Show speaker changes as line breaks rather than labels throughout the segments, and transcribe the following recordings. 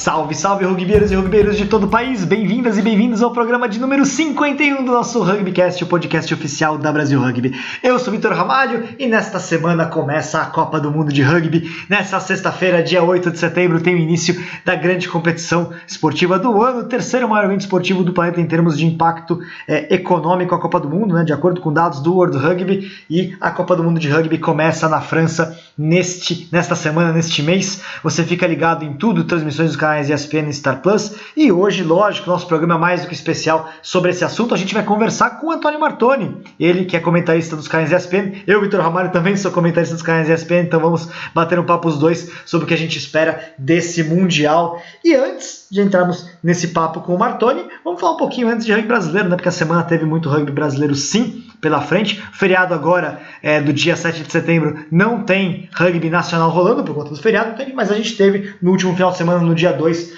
Salve, salve, rugbyeiros e rugbyeiros de todo o país! Bem-vindas e bem-vindos ao programa de número 51 do nosso Rugbycast, o podcast oficial da Brasil Rugby. Eu sou Vitor Ramalho e nesta semana começa a Copa do Mundo de Rugby. Nesta sexta-feira, dia 8 de setembro, tem o início da grande competição esportiva do ano, o terceiro maior evento esportivo do planeta em termos de impacto econômico, a Copa do Mundo, né, de acordo com dados do World Rugby, e a Copa do Mundo de Rugby começa na França nesta semana, neste mês. Você fica ligado em tudo, transmissões dos canais ESPN e Star Plus, e hoje, lógico, nosso programa é mais do que especial sobre esse assunto. A gente vai conversar com o Antônio Martoni, ele que é comentarista dos canais ESPN, eu, Vitor Ramalho, também sou comentarista dos canais ESPN, então vamos bater um papo os dois sobre o que a gente espera desse Mundial. E antes de entrarmos nesse papo com o Martoni, vamos falar um pouquinho antes de rugby brasileiro, né? Porque a semana teve muito rugby brasileiro, sim, pela frente. O feriado agora, do dia 7 de setembro, não tem rugby nacional rolando por conta do feriado, mas a gente teve no último final de semana, no dia 2,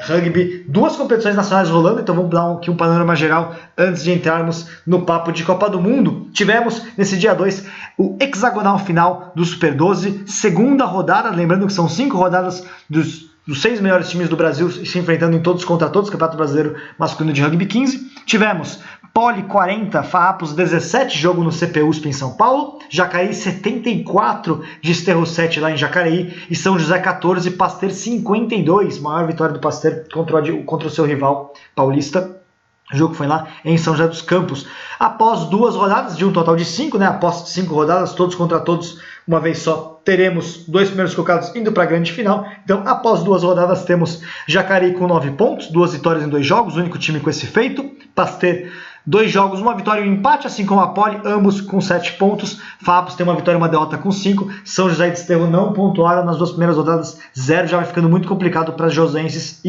rugby, duas competições nacionais rolando. Então vamos dar aqui um panorama geral antes de entrarmos no papo de Copa do Mundo. Tivemos nesse dia 2 o hexagonal final do Super 12, segunda rodada, lembrando que são 5 rodadas dos 6 melhores times do Brasil se enfrentando em todos contra todos, Campeonato Brasileiro Masculino de Rugby 15. Tivemos Poli 40, Farrapos 17, jogo no CPUSP em São Paulo, Jacareí 74, Desterro 7 lá em Jacareí, e São José 14, Pasteur 52, maior vitória do Pasteur contra o seu rival paulista. O jogo foi lá em São José dos Campos. Após 2 rodadas, de um total de 5, né? Após 5 rodadas, todos contra todos, uma vez só, teremos 2 primeiros colocados indo para a grande final. Então, após 2 rodadas, temos Jacareí com 9 pontos, 2 vitórias em 2 jogos, o único time com esse feito. Pasteur, 2 jogos, 1 vitória e 1 empate, assim como a Poli, ambos com 7 pontos. Farrapos tem 1 vitória e 1 derrota com 5. São José e Desterro não pontuaram nas 2 primeiras rodadas, 0. Já vai ficando muito complicado para os josenses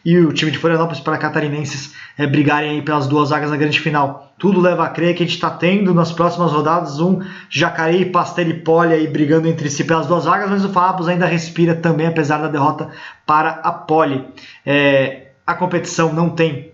e o time de Florianópolis, para catarinenses, brigarem aí pelas 2 vagas na grande final. Tudo leva a crer que a gente está tendo nas próximas rodadas um Jacareí, Pasteur e Poli aí brigando entre si pelas 2 vagas, mas o Farrapos ainda respira também, apesar da derrota para a Poli. A competição não tem,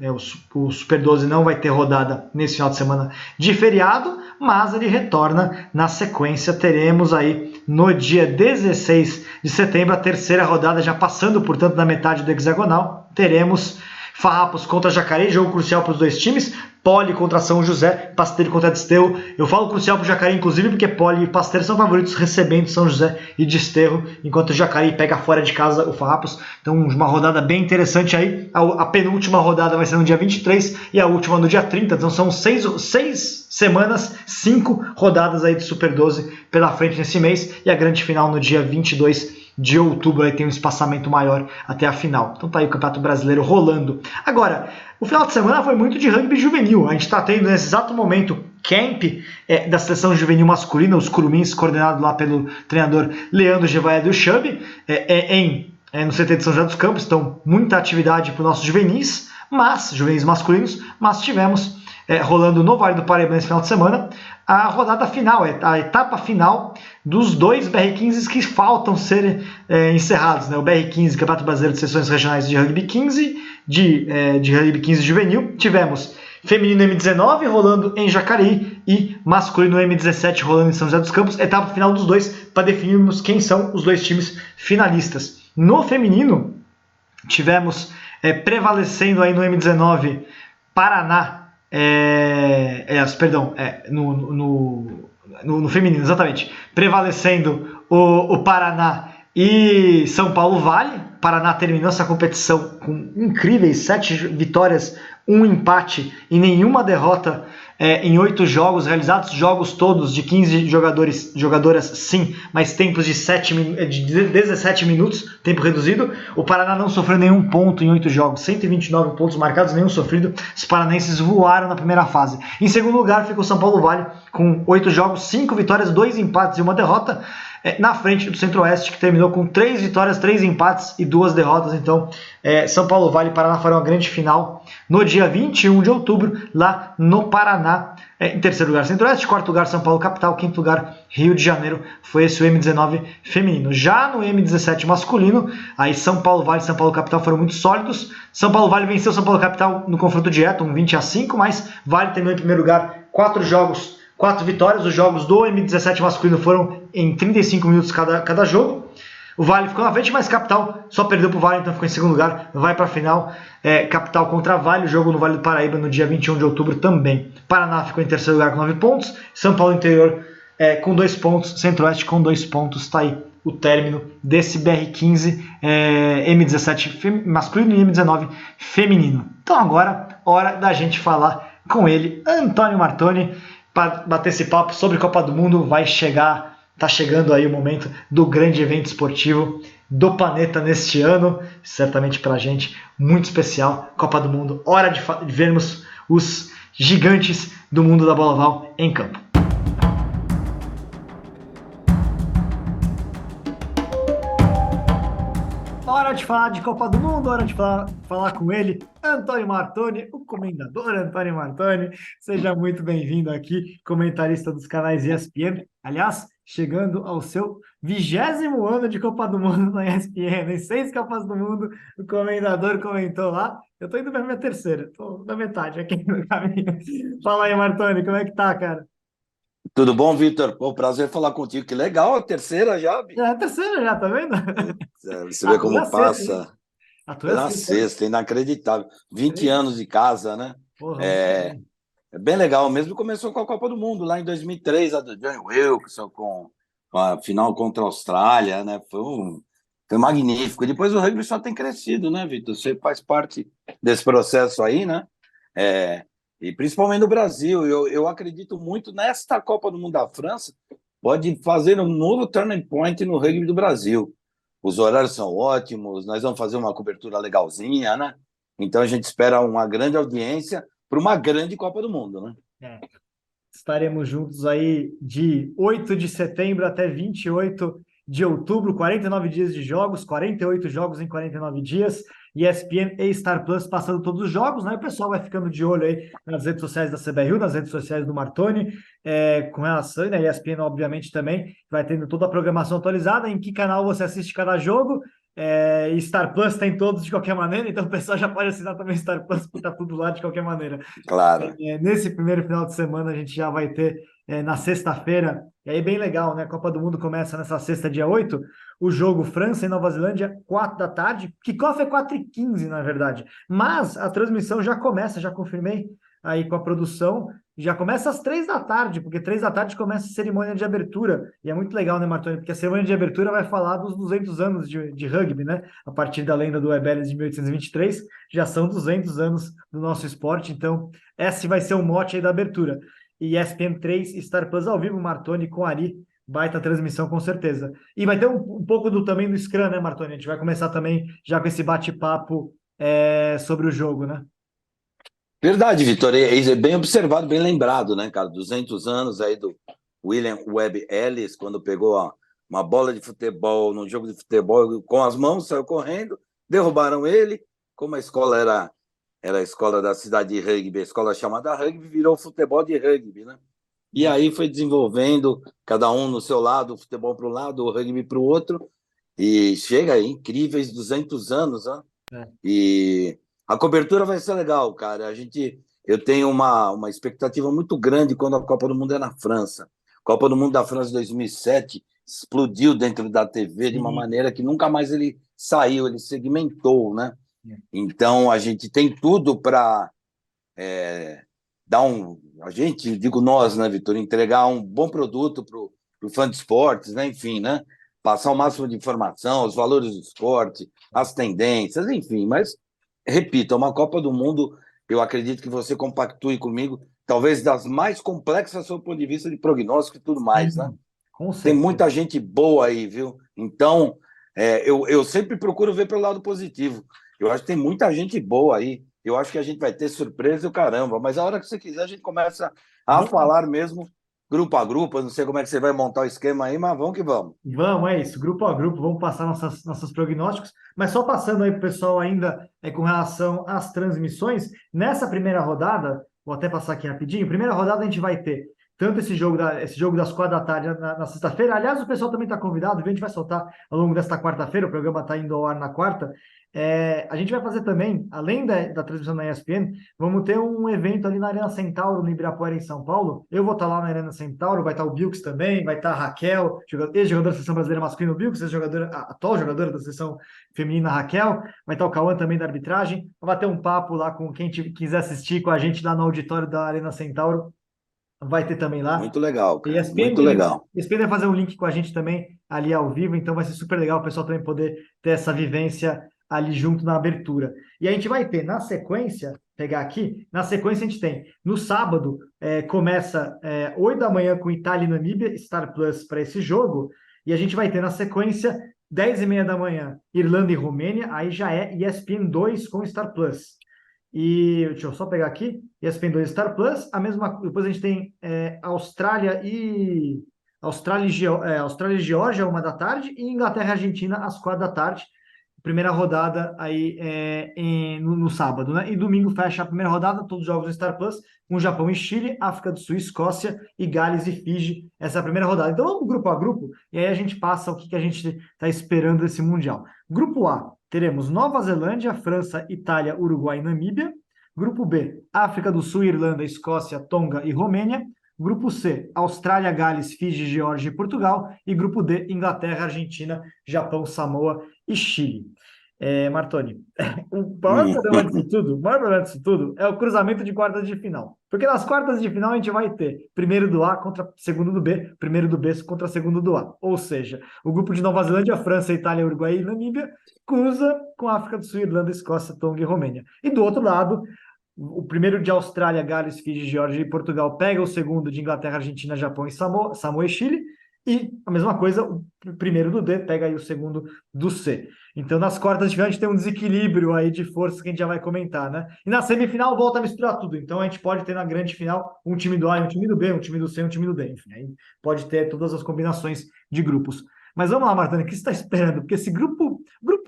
o Super 12 não vai ter rodada nesse final de semana de feriado, mas ele retorna na sequência. Teremos aí no dia 16 de setembro a terceira rodada, já passando, portanto, da metade do hexagonal. Teremos Farrapos contra Jacareí, jogo crucial para os 2 times. Poli contra São José, Pasteur contra Desterro. Eu falo crucial para o Jacareí, inclusive, porque Poli e Pasteur são favoritos recebendo São José e Desterro, enquanto o Jacareí pega fora de casa o Farrapos. Então, uma rodada bem interessante aí. A penúltima rodada vai ser no dia 23 e a última no dia 30. Então, são 6 semanas, 5 rodadas aí de Super 12 pela frente nesse mês. E a grande final no dia 22 de outubro, aí tem um espaçamento maior até a final. Então tá aí o Campeonato Brasileiro rolando. Agora, o final de semana foi muito de rugby juvenil. A gente está tendo nesse exato momento camp da seleção juvenil masculina, os Curumins, coordenado lá pelo treinador Leandro Gevaia do Chub, no CT de São José dos Campos. Então, muita atividade para os nossos juvenis masculinos, mas tivemos rolando no Vale do Paraíba nesse final de semana a rodada final, a etapa final dos 2 BR15s que faltam ser encerrados, né? O BR15, Campeonato Brasileiro de Seções Regionais de Rugby 15, de Rugby 15 juvenil. Tivemos feminino M19 rolando em Jacareí e masculino M17 rolando em São José dos Campos. Etapa final dos 2 para definirmos quem são os 2 times finalistas. No feminino, tivemos prevalecendo aí no M19 Paraná, no feminino, exatamente, prevalecendo o Paraná e São Paulo Vale. Paraná terminou essa competição com incríveis 7 vitórias, 1 empate e nenhuma derrota em 8 jogos realizados, jogos todos de 15 jogadoras sim, mas tempos de 17 minutos, tempo reduzido. O Paraná não sofreu nenhum ponto em 8 jogos, 129 pontos marcados, nenhum sofrido. Os paranenses voaram na primeira fase. Em segundo lugar ficou São Paulo Vale, com 8 jogos, 5 vitórias, 2 empates e 1 derrota, na frente do Centro-Oeste, que terminou com 3 vitórias, 3 empates e 2 derrotas. Então, São Paulo Vale e Paraná farão a grande final no dia 21 de outubro, lá no Paraná. Em terceiro lugar, Centro-Oeste. Quarto lugar, São Paulo Capital. Quinto lugar, Rio de Janeiro. Foi esse o M19 feminino. Já no M17 masculino, aí São Paulo Vale e São Paulo Capital foram muito sólidos. São Paulo Vale venceu São Paulo Capital no confronto direto, um 20-5, mas Vale terminou em primeiro lugar, 4 jogos, 4 vitórias. Os jogos do M17 masculino foram em 35 minutos cada jogo. O Vale ficou na frente, mas Capital só perdeu para o Vale, então ficou em segundo lugar. Vai para a final. Capital contra Vale, o jogo no Vale do Paraíba no dia 21 de outubro também. Paraná ficou em terceiro lugar com 9 pontos. São Paulo Interior com 2 pontos. Centro-Oeste com 2 pontos. Está aí o término desse BR15 M17 masculino e M19 feminino. Então agora, hora da gente falar com ele, Antônio Martoni, para bater esse papo sobre Copa do Mundo. Tá chegando aí o momento do grande evento esportivo do planeta neste ano, certamente para a gente muito especial, Copa do Mundo, hora de vermos os gigantes do mundo da bola oval em campo. Hora de falar de Copa do Mundo, hora de falar com ele, Antônio Martoni, o comendador Antônio Martoni. Seja muito bem-vindo aqui, comentarista dos canais ESPN. Aliás, chegando ao seu 20º ano de Copa do Mundo na ESPN, em 6 Copas do Mundo, o comendador comentou lá. Eu tô indo para minha terceira, tô na metade aqui no caminho. Fala aí, Martoni, como é que tá, cara?
Tudo bom, Vitor? Pô, prazer falar contigo. Que legal, a terceira já,
É a terceira já, tá vendo?
Você
A
vê
tua é
como
a sexta, hein?
passa.
A tua
É
é a
na
sexta, hein?
sexta, inacreditável. 20 anos de casa, né?
Porra, muito
É,
bem.
é bem legal. Mesmo começou com a Copa do Mundo, lá em 2003, a do John Wilson, com a final contra a Austrália, né? Foi magnífico. E depois o rugby só tem crescido, né, Vitor? Você faz parte desse processo aí, né? É, e principalmente no Brasil. Eu acredito muito nesta Copa do Mundo da França, pode fazer um novo turning point no rugby do Brasil. Os horários são ótimos, nós vamos fazer uma cobertura legalzinha, né? Então a gente espera uma grande audiência para uma grande Copa do Mundo, né?
É. Estaremos juntos aí de 8 de setembro até 28 de outubro, 49 dias de jogos, 48 jogos em 49 dias, ESPN e Star Plus passando todos os jogos, né? O pessoal vai ficando de olho aí nas redes sociais da CBRU, nas redes sociais do Martoni, com relação, né? ESPN, obviamente, também vai tendo toda a programação atualizada, em que canal você assiste cada jogo. E Star Plus tem todos de qualquer maneira, então o pessoal já pode assinar também Star Plus, porque tá tudo lá de qualquer maneira.
Claro.
Nesse primeiro final de semana a gente já vai ter na sexta-feira, e aí bem legal, né? A Copa do Mundo começa nessa sexta, dia 8, o jogo França e Nova Zelândia, 4 da tarde, kickoff é 4h15, na verdade, mas a transmissão já começa, já confirmei aí com a produção, já começa às 3 da tarde, porque 3 da tarde começa a cerimônia de abertura, e é muito legal, né, Martoni? Porque a cerimônia de abertura vai falar dos 200 anos de rugby, né? A partir da lenda do Ebeles de 1823, já são 200 anos do nosso esporte, então esse vai ser o mote aí da abertura. E ESPN 3, Star Plus ao vivo, Martoni com Ari, baita transmissão com certeza. E vai ter um pouco também do Scrum, né, Martoni? A gente vai começar também já com esse bate-papo sobre o jogo, né?
Verdade, Vitor. É bem observado, bem lembrado, né, cara? 200 anos aí do William Webb Ellis, quando pegou uma bola de futebol num jogo de futebol com as mãos, saiu correndo, derrubaram ele. Como a escola era a escola da cidade de rugby, a escola chamada rugby, virou futebol de rugby, né? E aí foi desenvolvendo, cada um no seu lado, o futebol para um lado, o rugby para o outro, e chega aí, incríveis 200 anos, né?
É.
E a cobertura vai ser legal, cara. Eu tenho uma expectativa muito grande quando a Copa do Mundo é na França. A Copa do Mundo da França 2007 explodiu dentro da TV de uma
Sim.
maneira que nunca mais ele saiu, ele segmentou, né?
É.
Então a gente tem tudo para dar a gente, digo nós, né, Vitor, entregar um bom produto para o fã de esportes, né? Enfim, né? Passar o máximo de informação, os valores do esporte, as tendências, enfim. Mas, repito, é uma Copa do Mundo, eu acredito que você compactue comigo, talvez das mais complexas do ponto de vista de prognóstico e tudo mais, né?
Com
Tem
certeza.
muita gente boa aí, viu? Então, eu sempre procuro ver pelo lado positivo. Eu acho que tem muita gente boa aí. Eu acho que a gente vai ter surpresa e o caramba. Mas a hora que você quiser, a gente começa a
Vamos,
falar mesmo, grupo a grupo. Eu não sei como é que você vai montar o esquema aí, mas vamos que vamos.
vamos, é isso, grupo a grupo, vamos passar nossos prognósticos, mas só passando aí para o pessoal ainda com relação às transmissões, nessa primeira rodada, vou até passar aqui rapidinho, primeira rodada a gente vai ter tanto esse jogo das 4 da tarde na sexta-feira. Aliás, o pessoal também está convidado, a gente vai soltar ao longo desta quarta-feira, o programa está indo ao ar na quarta. A gente vai fazer também, além da transmissão na ESPN, vamos ter um evento ali na Arena Centauro, no Ibirapuera, em São Paulo. Eu vou estar lá na Arena Centauro, vai estar o Bilks também, vai estar a Raquel, ex-jogadora da seleção brasileira masculina, o Bilks, a atual jogadora da seleção feminina, a Raquel, vai estar o Cauã também da arbitragem. Vai ter um papo lá com quem quiser assistir com a gente lá no auditório da Arena Centauro. Vai ter também lá.
Muito legal,
E a
cara.
ESPN
Muito
também,
legal.
ESPN vai fazer um link com a gente também ali ao vivo, então vai ser super legal o pessoal também poder ter essa vivência ali junto na abertura. E a gente vai ter, na sequência, pegar aqui, na sequência a gente tem, no sábado, começa 8 da manhã com Itália e Namíbia, Star Plus para esse jogo, e a gente vai ter na sequência, 10h30 da manhã, Irlanda e Romênia, aí já é ESPN 2 com Star Plus. E deixa eu só pegar aqui, ESPN 2 Star Plus, depois a gente tem Austrália e Geórgia, 1 da tarde, e Inglaterra e Argentina, às 4 da tarde. Primeira rodada aí no sábado, né? E domingo fecha a primeira rodada, todos os jogos do Star Plus, com Japão e Chile, África do Sul, Escócia e Gales e Fiji. Essa é a primeira rodada. Então vamos grupo a grupo, e aí a gente passa o que a gente está esperando desse Mundial. Grupo A, teremos Nova Zelândia, França, Itália, Uruguai e Namíbia. Grupo B, África do Sul, Irlanda, Escócia, Tonga e Romênia. Grupo C, Austrália, Gales, Fiji, Geórgia e Portugal. E grupo D, Inglaterra, Argentina, Japão, Samoa e Chile. Martoni, o maior problema disso tudo é o cruzamento de quartas de final. Porque nas quartas de final a gente vai ter primeiro do A contra segundo do B, primeiro do B contra segundo do A. Ou seja, o grupo de Nova Zelândia, França, Itália, Uruguai e Namíbia cruza com África do Sul, Irlanda, Escócia, Tonga e Romênia. E do outro lado, o primeiro de Austrália, Gales, Fiji, Geórgia e Portugal pega o segundo de Inglaterra, Argentina, Japão e Samoa e Chile. E a mesma coisa, o primeiro do D pega aí o segundo do C. Então, nas quartas de final, a gente tem um desequilíbrio aí de forças que a gente já vai comentar, né? E na semifinal volta a misturar tudo. Então, a gente pode ter na grande final um time do A e um time do B, um time do C e um time do D. Enfim, aí pode ter todas as combinações de grupos. Mas vamos lá, Martana, o que você está esperando? Porque esse grupo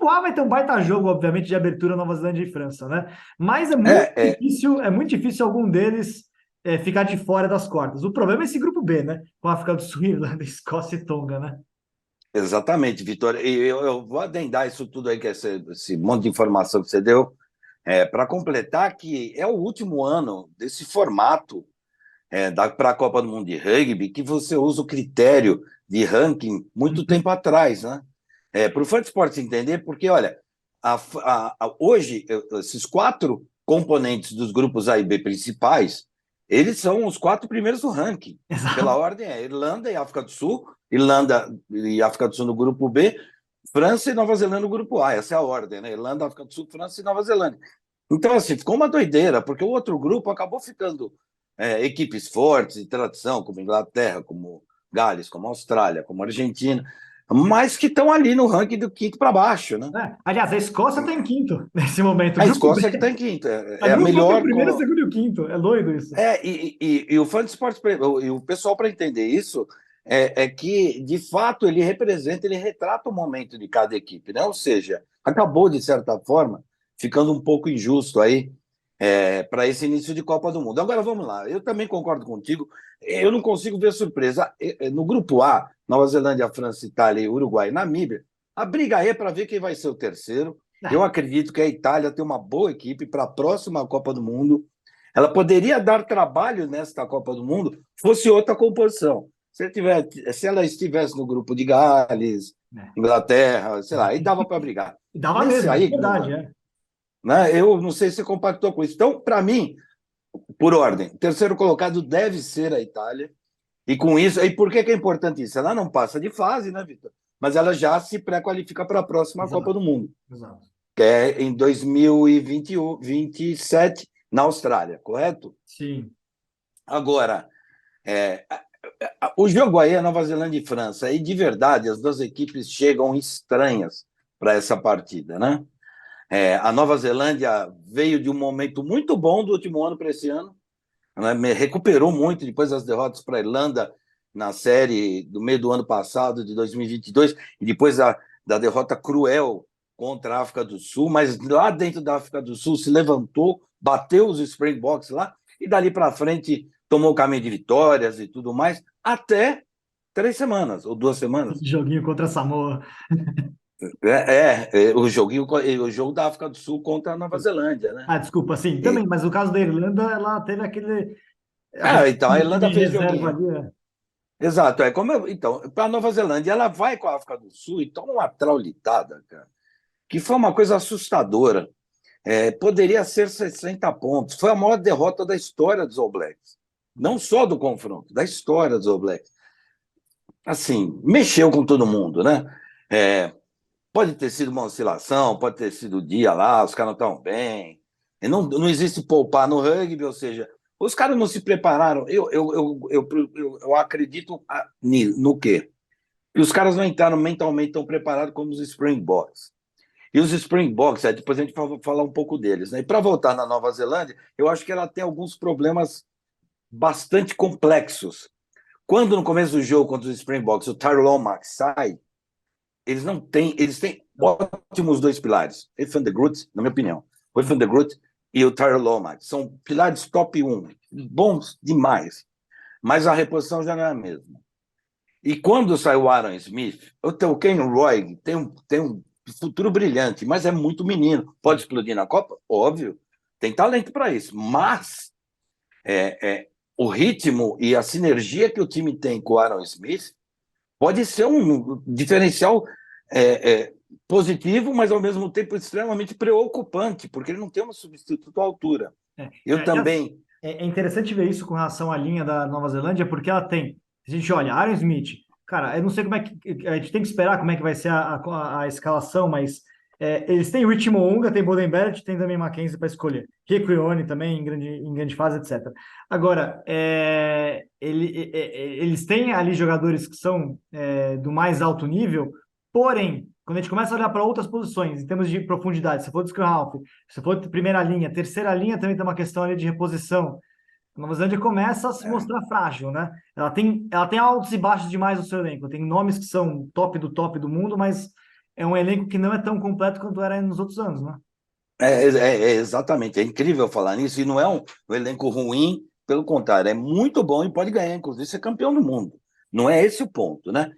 A vai ter um baita jogo, obviamente, de abertura Nova Zelândia e França, né? Mas é muito difícil algum deles ficar de fora das quartas. O problema é esse grupo B, né? Com a África do Sul, Irlanda, Escócia e Tonga, né?
Exatamente, Vitor. E eu vou adendar isso tudo aí, que esse monte de informação que você deu, para completar que é o último ano desse formato para a Copa do Mundo de Rugby, que você usa o critério de ranking muito tempo atrás, né? Para o fã de esportes entender, porque, olha, hoje, esses 4 componentes dos grupos A e B principais, eles são os 4 primeiros do ranking.
Exato.
Pela ordem Irlanda e África do Sul, Irlanda e África do Sul no grupo B, França e Nova Zelândia no grupo A. Essa é a ordem, né? Irlanda, África do Sul, França e Nova Zelândia. Então, assim, ficou uma doideira, porque o outro grupo acabou ficando equipes fortes de tradição, como Inglaterra, como Gales, como Austrália, como Argentina, mas que estão ali no ranking do quinto para baixo, né?
Aliás, a Escócia está em quinto nesse momento.
A Escócia que está em quinto.
É a melhor. O primeiro, o segundo e o quinto. É doido isso.
E o fã de esportes, e o pessoal, para entender isso, que, de fato, ele retrata o momento de cada equipe, né? Ou seja, acabou, de certa forma, ficando um pouco injusto aí para esse início de Copa do Mundo. Agora, vamos lá. Eu também concordo contigo. Eu não consigo ver surpresa. No grupo A, Nova Zelândia, França, Itália, Uruguai e Namíbia, a briga é para ver quem vai ser o terceiro. Eu acredito que a Itália tem uma boa equipe para a próxima Copa do Mundo. Ela poderia dar trabalho nesta Copa do Mundo, fosse outra composição. Se ela estivesse no grupo de Gales, Inglaterra, sei lá, aí dava para brigar.
Dava mesmo, é verdade,
né? Eu não sei se você compactou com isso. Então, para mim, por ordem, o terceiro colocado deve ser a Itália. E com isso, e por que é importante isso? Ela não passa de fase, né, Vitor? Mas ela já se pré-qualifica para a próxima Copa do Mundo.
Exato.
Que é em 2027, na Austrália, correto?
Sim.
Agora, o jogo aí é Nova Zelândia e França, e de verdade as duas equipes chegam estranhas para essa partida, né? A Nova Zelândia veio de um momento muito bom do último ano para esse ano, né? Recuperou muito depois das derrotas para a Irlanda na série do meio do ano passado, de 2022, e depois da derrota cruel contra a África do Sul, mas lá dentro da África do Sul se levantou, bateu os Springboks lá, e dali para frente tomou o caminho de vitórias e tudo mais, até 3 semanas ou 2 semanas.
Joguinho contra a Samoa.
O jogo da África do Sul contra a Nova Zelândia, né?
Ah, desculpa, sim, também,
E,
mas no caso da Irlanda, ela teve aquele
então, a Irlanda
time
fez
reserva
joguinho.
ali, né?
Exato, então, para a Nova Zelândia, ela vai com a África do Sul e toma uma traulitada, cara, que foi uma coisa assustadora. Poderia ser 60 pontos. Foi a maior derrota da história dos All Blacks. Não só do confronto, da história dos All Blacks. Assim, mexeu com todo mundo, né? É, pode ter sido uma oscilação, pode ter sido o dia lá, os caras não estão bem. E não existe poupar no rugby, ou seja, os caras não se prepararam. Eu acredito no quê? E os caras não entraram mentalmente tão preparados como os Springboks. E os Springboks, depois a gente vai falar um pouco deles. Né? E para voltar na Nova Zelândia, eu acho que ela tem alguns problemas bastante complexos. Quando no começo do jogo contra os Springboks o Tyrell Lomax sai, eles têm ótimos dois pilares. O Van de Groote, na minha opinião, o Van de Groote e o Tyrell Lomax são pilares top 1, bons demais, mas a reposição já não é a mesma. E quando sai o Aaron Smith, o Ken Roy tem um futuro brilhante, mas é muito menino. Pode explodir na Copa? Óbvio, tem talento para isso, mas o ritmo e a sinergia que o time tem com o Aaron Smith pode ser um diferencial positivo, mas ao mesmo tempo extremamente preocupante, porque ele não tem um substituto à altura.
É,
Eu também.
é interessante ver isso com relação à linha da Nova Zelândia, porque ela tem. A gente olha, Aaron Smith, cara, eu não sei como é que. A gente tem que esperar como é que vai ser a escalação, mas eles têm Rich Moonga, tem Boden Barrett, tem também Mackenzie para escolher. Rico Ione também em grande fase, etc. Agora, eles têm ali jogadores que são do mais alto nível, porém, quando a gente começa a olhar para outras posições, em termos de profundidade, se for do Scrum Half, se for de primeira linha, terceira linha também tem uma questão ali de reposição. A Nova Zelândia começa a se mostrar frágil, né? Ela tem altos e baixos demais no seu elenco. Tem nomes que são top do mundo, mas é um elenco que não é tão completo quanto era nos outros anos, né?
Exatamente, é incrível falar nisso, e não é um elenco ruim, pelo contrário, é muito bom e pode ganhar, inclusive, ser campeão do mundo. Não é esse o ponto, né?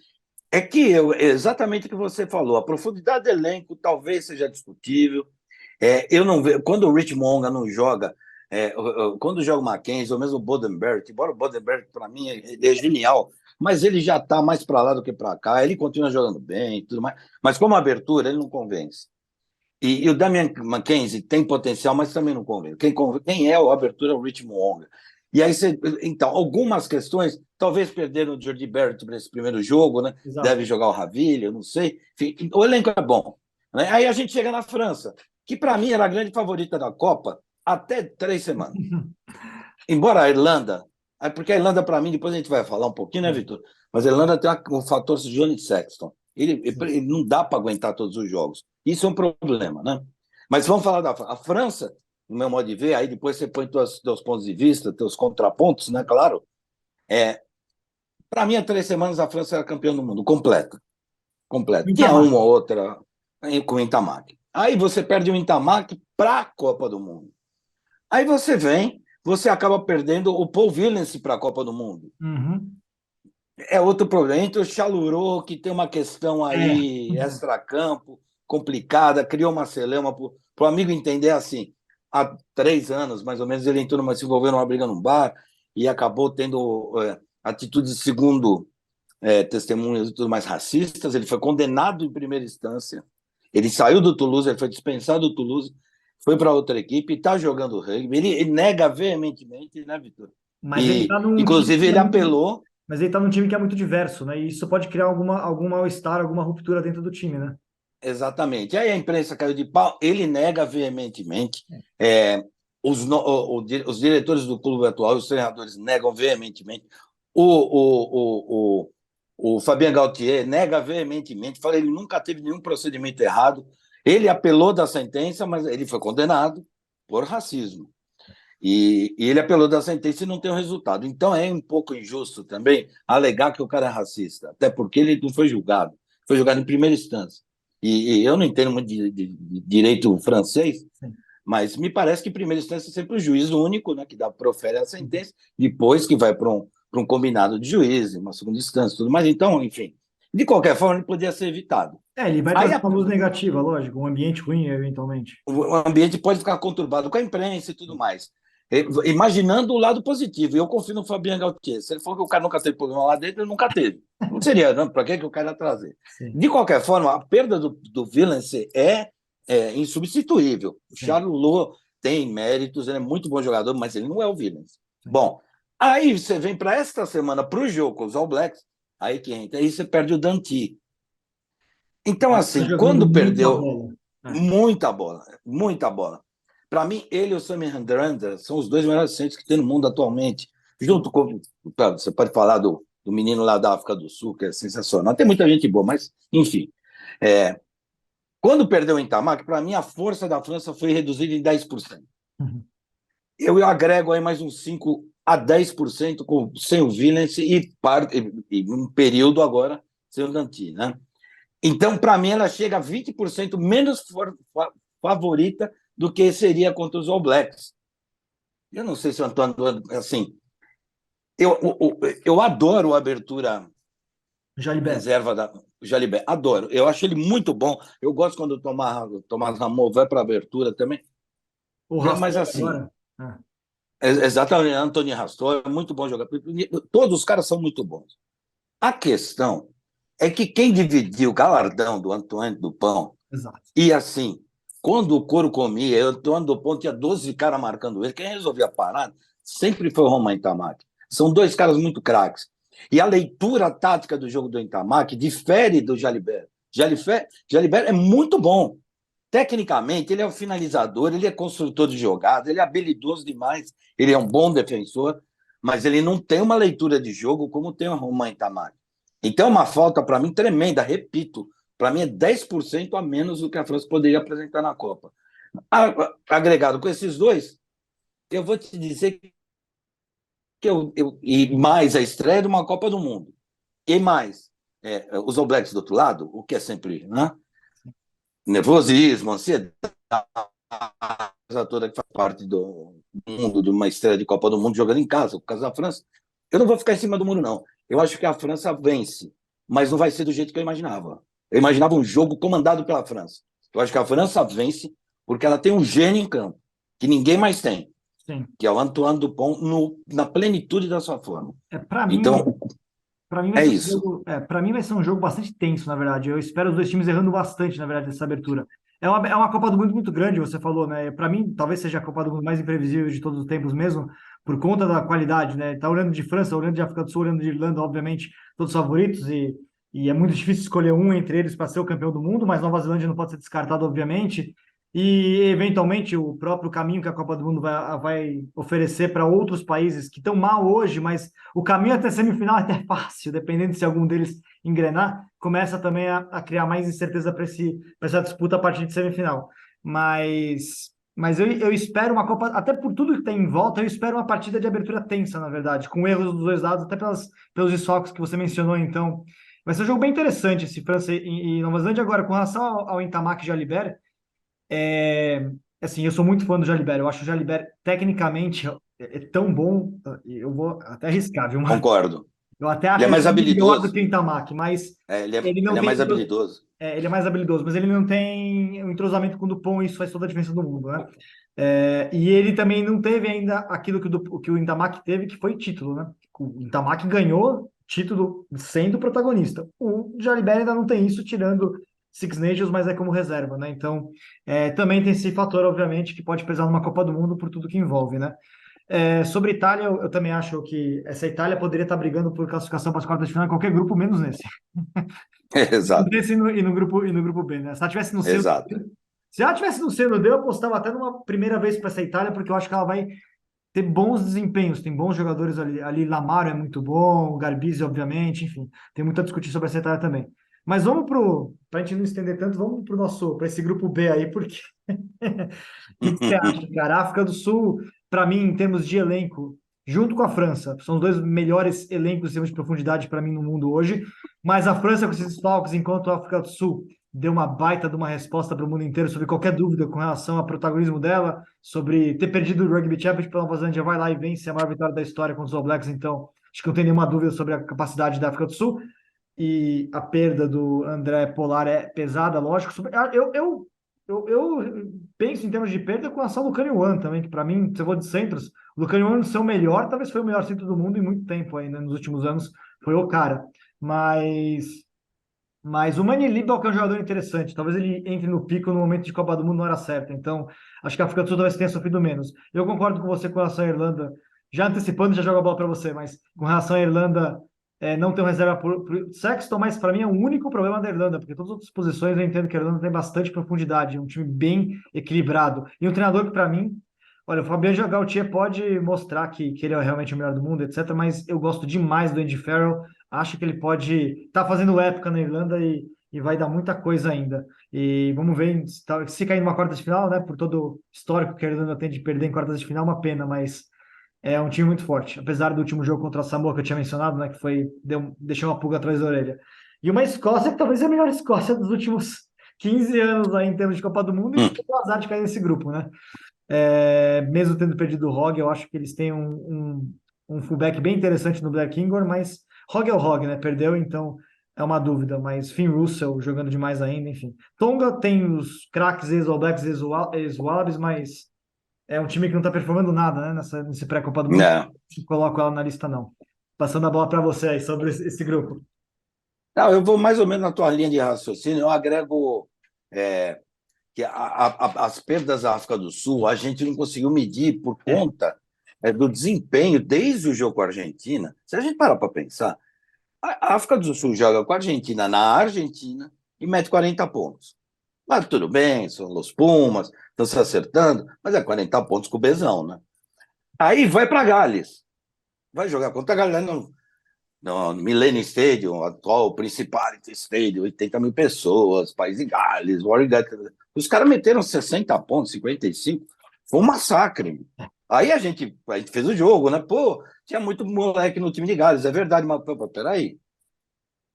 É que exatamente o que você falou, a profundidade do elenco talvez seja discutível. Eu não vejo. Quando o Rich Monga não joga, quando joga o Mackenzie, ou mesmo o Boden Barrett, embora o Boden Barrett, para mim, ele é genial, mas ele já está mais para lá do que para cá, ele continua jogando bem e tudo mais, mas como abertura, ele não convence. E o Damian Mackenzie tem potencial, mas também não convence. Quem é a abertura é o Rich Monga. E aí, então, algumas questões, talvez perderam o Jordi Barrett nesse primeiro jogo, né?
Exato.
Deve jogar o Ravilha, eu não sei. Enfim, o elenco é bom. Né? Aí a gente chega na França, que para mim era a grande favorita da Copa até 3 semanas. Embora a Irlanda, porque a Irlanda, para mim, depois a gente vai falar um pouquinho, né, Vitor? Mas a Irlanda tem o fator Johnny Sexton. Ele não dá para aguentar todos os jogos. Isso é um problema, né? Mas vamos falar a França, no meu modo de ver, aí depois você põe teus pontos de vista, teus contrapontos, né? Claro. Para mim, há 3 semanas, a França era campeã do mundo, completa. Completa. Tinha
Itamar.
uma ou outra com o Itamar. Aí você perde o Itamar para a Copa do Mundo. Aí você acaba perdendo o Paul Willems para a Copa do Mundo.
Uhum.
É outro problema. Entre o Chalurou, que tem uma questão aí extra-campo, complicada, criou uma celeuma para o amigo entender assim. Há 3 anos, mais ou menos, ele se envolveu numa briga num bar e acabou tendo atitudes, segundo testemunhas e tudo mais racistas. Ele foi condenado em primeira instância. Ele saiu do Toulouse, ele foi dispensado do Toulouse, foi para outra equipe, está jogando rugby. Ele nega veementemente, né, Vitor?
Mas ele
E,
tá num time
inclusive,
que é
ele
muito,
apelou.
mas ele tá num time que é muito diverso, né? E isso pode criar algum mal-estar, alguma ruptura dentro do time, né?
Exatamente. Aí a imprensa caiu de pau, ele nega veementemente. É, os diretores do clube atual, os treinadores negam veementemente. O, o, o, o Fabien Galtier nega veementemente, fala que ele nunca teve nenhum procedimento errado. Ele apelou da sentença, mas ele foi condenado por racismo. E ele apelou da sentença e não tem o resultado. Então é um pouco injusto também alegar que o cara é racista, até porque ele não foi julgado em primeira instância. E eu não entendo muito de direito francês,
Sim.
Mas me parece que, em primeira instância, é sempre o juiz único, né, que profere a sentença, depois que vai para um combinado de juízes, uma segunda instância, tudo mais. Então, enfim, de qualquer forma, ele podia ser evitado.
Ele vai
Aí
trazer uma luz negativa, lógico, um ambiente ruim, eventualmente.
o ambiente pode ficar conturbado com a imprensa e tudo mais. Imaginando o lado positivo, eu confio no Fabiano Gautier. Se ele falou que o cara nunca teve problema lá dentro, ele nunca teve. Não seria, não? Para que o cara ia trazer?
Sim,
De qualquer forma, a perda do Villeneuve é insubstituível. O
sim,
Charlot tem méritos, ele é muito bom jogador, mas ele não é o Villeneuve.
sim.
Bom, aí você vem para esta semana para o jogo com os All Blacks, aí que entra, aí você perde o Danti. Então,
Tá
assim,
jogando
quando
muita
perdeu
bola. É.
muita bola, muita bola. Para mim, ele e o Samir Handranda são os dois melhores centros que tem no mundo atualmente. Junto com. Você pode falar do menino lá da África do Sul, que é sensacional. Tem muita gente boa, mas, enfim. É, quando perdeu o Itamar, para mim a força da França foi reduzida em 10%.
Uhum.
Eu agrego aí mais uns 5 a 10% sem o Villeneuve e um período agora sem o Danti, né? Então, para mim, ela chega a 20% menos favorita do que seria contra os All Blacks. Eu não sei se o Antônio, assim, eu adoro a abertura
Jalibert.
reserva da Jalibert, adoro. Eu acho ele muito bom. Eu gosto quando o Tomás Ramon vai para a abertura também.
O
Mas,
Rastro
assim,
agora. É.
exatamente, Antônio Rastor é muito bom jogador. Todos os caras são muito bons. A questão é que quem dividiu o galardão do Antoine Dupont,
Exato.
e assim, quando o couro comia, o Antoine Dupont tinha 12 caras marcando ele, quem resolvia parar sempre foi o Romain Ntamack. São dois caras muito craques. E a leitura tática do jogo do Ntamack difere do Jalibert. Jalibert é muito bom. Tecnicamente, ele é um finalizador, ele é construtor de jogada, ele é habilidoso demais, ele é um bom defensor, mas ele não tem uma leitura de jogo como tem o Romain Ntamack. Então, é uma falta, para mim, tremenda, repito. Para mim, é 10% a menos do que a França poderia apresentar na Copa. Agregado com esses dois, eu vou te dizer e mais a estreia de uma Copa do Mundo, e mais os All Blacks do outro lado, o que é sempre, né? Nervosismo, ansiedade, toda que faz parte do mundo, de uma estreia de Copa do Mundo jogando em casa, por causa da França. Eu não vou ficar em cima do muro, não. Eu acho que a França vence, mas não vai ser do jeito que eu imaginava. Eu imaginava um jogo comandado pela França. Eu acho que a França vence porque ela tem um gênio em campo, que ninguém mais tem,
Sim.
que é o Antoine Dupont na plenitude da sua forma.
Para mim,
Então,
para mim vai
é
ser um
isso.
jogo, para mim vai ser um jogo bastante tenso, na verdade. Eu espero os dois times errando bastante, na verdade, nessa abertura. É uma Copa do Mundo muito grande, você falou, né? Para mim, talvez seja a Copa do Mundo mais imprevisível de todos os tempos mesmo, por conta da qualidade, né? Tá olhando de França, olhando de África do Sul, olhando de Irlanda, obviamente, todos favoritos e é muito difícil escolher um entre eles para ser o campeão do mundo, mas Nova Zelândia não pode ser descartado, obviamente. E, eventualmente, o próprio caminho que a Copa do Mundo vai oferecer para outros países que estão mal hoje, mas o caminho até semifinal é até fácil, dependendo se algum deles engrenar, começa também a criar mais incerteza para essa disputa a partir de semifinal. Mas eu espero uma Copa, até por tudo que tem em volta, eu espero uma partida de abertura tensa, na verdade, com erros dos dois lados, até pelos desfalques que você mencionou, então. Vai ser um jogo bem interessante esse França e Nova Zelândia. Agora, com relação ao Itamar que já libera, assim, eu sou muito fã do Jalibert. Eu acho o Jalibert tecnicamente é tão bom. Eu vou até arriscar, viu?
Concordo.
Eu até
Ele é
acho
mais
ele melhor do
habilidoso.
que o Itamaki, mas ele não
Ele é
tem.
mais habilidoso.
Ele é mais habilidoso, mas ele não tem um entrosamento com o Dupont, e isso faz toda a diferença do mundo, né? E ele também não teve ainda aquilo que o Itamaki teve, que foi título, né? O Itamaki ganhou título sendo protagonista. O Jalibert ainda não tem isso, tirando Six Nations, mas é como reserva, né? Então, também tem esse fator, obviamente, que pode pesar numa Copa do Mundo por tudo que envolve, né? Sobre Itália, eu também acho que essa Itália poderia estar brigando por classificação para as quartas de final em qualquer grupo, menos nesse.
Exato,
Nesse e no grupo B, né?
exato.
Se ela tivesse no C no D, eu apostava até numa primeira vez para essa Itália, porque eu acho que ela vai ter bons desempenhos, tem bons jogadores ali, Lamaro é muito bom, o Garbisi, obviamente, enfim, tem muito a discutir sobre essa Itália também. Mas vamos para a gente não estender tanto, vamos para esse grupo B aí, porque o que você acha, cara? A África do Sul, para mim, em termos de elenco, junto com a França, são os dois melhores elencos em termos de profundidade para mim no mundo hoje, mas a França com esses desfalques, enquanto a África do Sul deu uma baita de uma resposta para o mundo inteiro sobre qualquer dúvida com relação ao protagonismo dela, sobre ter perdido o Rugby Championship pela Nova Zelândia, vai lá e vence a maior vitória da história contra os All Blacks, então acho que não tem nenhuma dúvida sobre a capacidade da África do Sul, e a perda do André Polar é pesada, lógico. Eu penso em termos de perda com relação ao Lucani One também, que para mim, se eu vou de centros, o Lucani One ser o melhor, talvez foi o melhor centro do mundo em muito tempo ainda, nos últimos anos, foi o cara. Mas o Manilibal, que é um jogador interessante, talvez ele entre no pico no momento de Copa do Mundo na hora certa. Então, acho que a África do Sul talvez tenha sofrido menos. Eu concordo com você com relação à Irlanda, já antecipando, já jogo a bola para você, mas com relação à Irlanda, não ter um reserva por Sexton, mas para mim é o único problema da Irlanda, porque todas as outras posições eu entendo que a Irlanda tem bastante profundidade, é um time bem equilibrado. E um treinador que, para mim, olha, o Fabien Galtier pode mostrar que ele é realmente o melhor do mundo, etc., mas eu gosto demais do Andy Farrell. Acho que ele pode estar fazendo época na Irlanda e vai dar muita coisa ainda. E vamos ver se cair numa quarta de final, né? Por todo o histórico que a Irlanda tem de perder em quartas de final, uma pena, mas é um time muito forte. Apesar do último jogo contra a Samoa que eu tinha mencionado, né? Que deixou uma pulga atrás da orelha. E uma Escócia que talvez é a melhor Escócia dos últimos 15 anos aí em termos de Copa do Mundo e que tem o azar de cair nesse grupo, né? Mesmo tendo perdido o Hogg, eu acho que eles têm um fullback bem interessante no Black Ingham, mas Hogg é o Hogg, né? Perdeu, então é uma dúvida. Mas Finn Russell jogando demais ainda, enfim. Tonga tem os craques ex-All Blacks, ex-Wallabies, mas é um time que não está performando nada, né? Nesse pré-Copa do Mundo.
Não.
Não coloco ela na lista, não. Passando a bola para você aí sobre esse grupo.
Não, eu vou mais ou menos na tua linha de raciocínio, eu agrego que as perdas da África do Sul a gente não conseguiu medir por conta do desempenho desde o jogo com a Argentina. Se a gente parar para pensar, a África do Sul joga com a Argentina na Argentina e mete 40 pontos. Mas tudo bem, são os Pumas, estão se acertando, mas é 40 pontos com o Bezão, né? Aí vai para Gales, vai jogar contra a Gales no Millennium Stadium, atual Principality Stadium, 80 mil pessoas, País de Gales, os caras meteram 60 pontos, 55, foi um massacre. Aí a gente fez o jogo, né? Pô, tinha muito moleque no time de Gales, é verdade, mas peraí,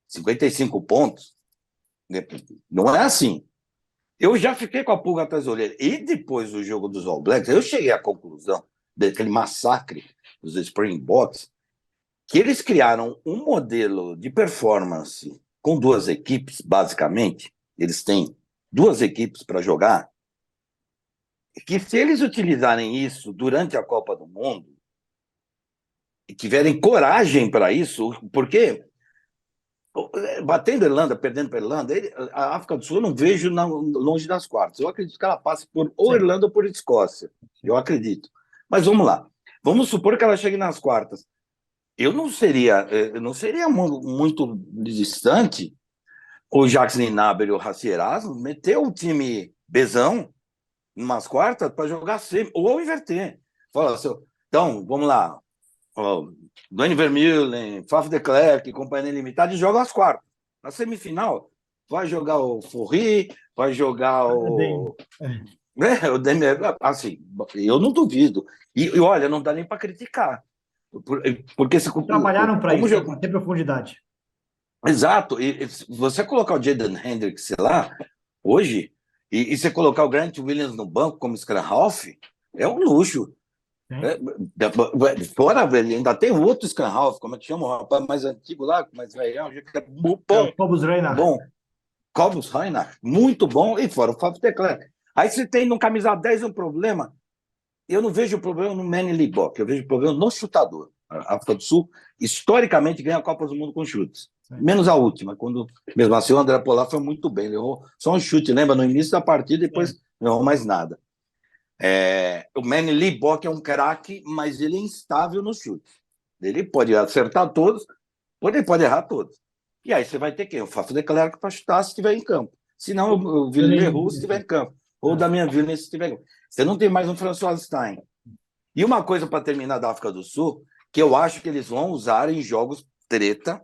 55 pontos, não é assim. Eu já fiquei com a pulga atrás da orelha. E depois do jogo dos All Blacks, eu cheguei à conclusão daquele massacre dos Springboks, que eles criaram um modelo de performance com duas equipes, basicamente. Eles têm duas equipes para jogar, que se eles utilizarem isso durante a Copa do Mundo e tiverem coragem para isso, porque batendo a Irlanda, perdendo para a Irlanda, a África do Sul eu não vejo longe das quartas. Eu acredito que ela passe por ou Irlanda ou por Escócia. Eu acredito. Mas vamos lá. Vamos supor que ela chegue nas quartas. Eu não seria muito distante o Jacques Nienaber e o Rassi Erasmus meter o time Bezão em umas quartas para jogar sempre, ou inverter. Fala, então, vamos lá. Dwayne Vermeulen, Faf de Klerk, Companhia Limitada, e joga as quartas. Na semifinal, vai jogar o Forri, vai jogar o Demi, assim, eu não duvido. E olha, não dá nem para criticar. Porque
trabalharam para isso, para ter profundidade.
Exato. E você colocar o Jaden Hendricks lá, hoje, e você colocar o Grant Williams no banco como scrum half, é um luxo. Fora, ainda tem outro scrum half, como é que chama o rapaz mais antigo lá, mais velho, que é bom.
Cobus Reinhardt.
Bom. Cobus Reinhardt, muito bom, e fora o Fábio de Klerk. Aí você tem no camisa 10 um problema. Eu não vejo o problema no Manny Libok, eu vejo o problema no chutador. A África do Sul, historicamente, ganha a Copa do Mundo com chutes. Sim. Menos a última, quando, mesmo assim, o André Polar foi muito bem. Ele errou só um chute, lembra? No início da partida, depois não errou mais nada. O Manny Libok é um craque, mas ele é instável no chute. Ele pode acertar todos, ele pode errar todos. E aí você vai ter quem? O Fafo de Klerk para chutar se estiver em campo. Se não, o Villeneuve Roux se estiver em campo. Ou o Damian Villeneuve se estiver em campo. Você não tem mais um François Stein. E uma coisa para terminar da África do Sul, que eu acho que eles vão usar em jogos treta,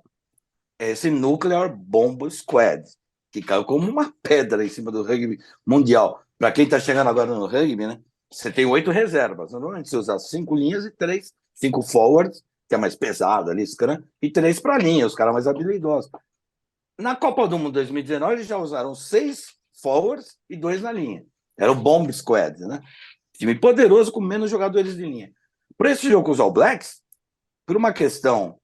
é esse Nuclear Bomb Squad, que caiu como uma pedra em cima do rugby mundial. Para quem está chegando agora no rugby, né? Você tem 8 reservas. Normalmente você usa 5 linhas e 5 forwards, que é mais pesado ali, scrum, e 3 para linha, os caras mais habilidosos. Na Copa do Mundo 2019, eles já usaram 6 forwards e 2 na linha. Era o Bomb Squad, né? Time poderoso com menos jogadores de linha. Por esse jogo com os All Blacks, por uma questão,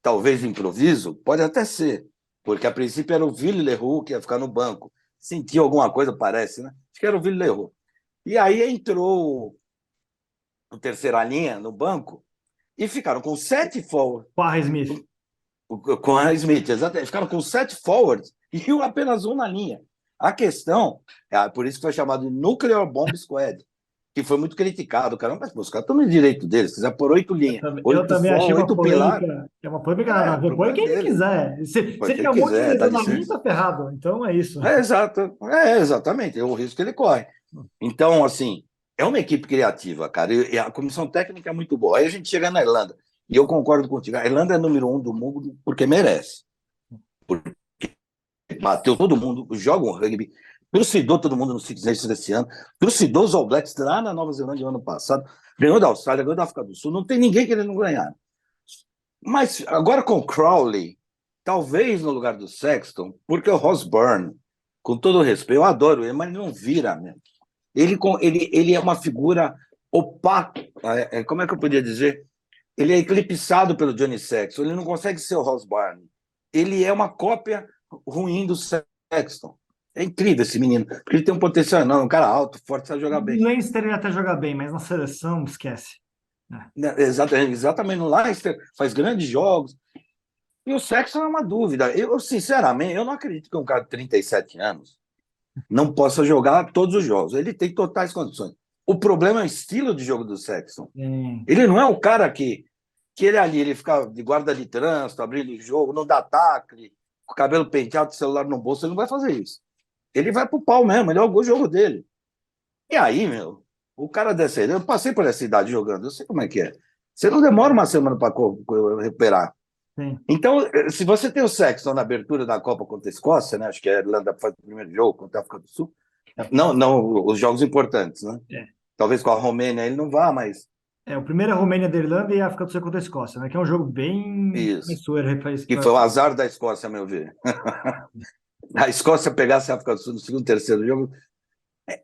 talvez improviso, pode até ser, porque a princípio era o Ville Leroux que ia ficar no banco. Sentiu alguma coisa, parece, né? Acho que era o Ville Leroux. E aí entrou o terceira linha no banco e ficaram com 7 forwards.
Barra Smith.
Com a Smith, exatamente. Ficaram com 7 forwards e apenas um na linha. A questão, por isso que foi chamado de Nuclear Bomb Squad, que foi muito criticado. Caramba, mas os caras estão no direito deles, quiser por 8 linhas,
Eu
8
também achei
forwards,
uma
8 pilar.
polêmica. É uma polêmica nada a ver. Põe
Problema
quem ele
dele.
quiser. Se
Põe
ele
quem
tem um monte de
quiser, dá
lesão na linha,
licença.
tá ferrado. Então é isso.
Exato. Exatamente, é o risco que ele corre. Então, assim, é uma equipe criativa, cara, e a comissão técnica é muito boa. Aí a gente chega na Irlanda, e eu concordo contigo, a Irlanda é número 1 do mundo porque merece. Porque bateu todo mundo, joga um rugby, trucidou todo mundo no Six Nations desse ano, trucidou os All Blacks lá na Nova Zelândia no ano passado, ganhou da Austrália, ganhou da África do Sul, não tem ninguém querendo ganhar. Mas agora com o Crowley, talvez no lugar do Sexton, porque o Ross Byrne, com todo o respeito, eu adoro ele, mas ele não vira mesmo. Ele é uma figura opaca, como é que eu podia dizer? Ele é eclipsado pelo Johnny Sexton, ele não consegue ser o Ross Byrne. Ele é uma cópia ruim do Sexton. É incrível esse menino, porque ele tem um potencial enorme, um cara alto, forte, sabe jogar bem.
No Leinster ele até joga bem, mas na seleção, esquece.
Exatamente, no Leicester faz grandes jogos. E o Sexton é uma dúvida. Eu, sinceramente, eu não acredito que um cara de 37 anos não possa jogar todos os jogos. Ele tem totais condições. O problema é o estilo de jogo do Sexton. Ele não é o cara que ele ali, ele fica de guarda de trânsito, abrindo o jogo, não dá tacle, com o cabelo penteado, celular no bolso, ele não vai fazer isso. Ele vai pro pau mesmo, ele é o jogo dele. E aí, meu, o cara dessa aí, eu passei por essa idade jogando, eu sei como é que é. Você não demora uma semana para recuperar.
Sim.
Então, se você tem o Sexton na abertura da Copa contra a Escócia, né? Acho que a Irlanda faz o primeiro jogo contra a África do Sul. Não, os jogos importantes, né? Talvez com a Romênia ele não vá, mas.
O primeiro é a Romênia da Irlanda e a África do Sul contra a Escócia, né? Que é um jogo bem
Isso.
promissor.
Que foi o azar da Escócia, a meu ver. A Escócia pegasse a África do Sul no segundo, terceiro jogo,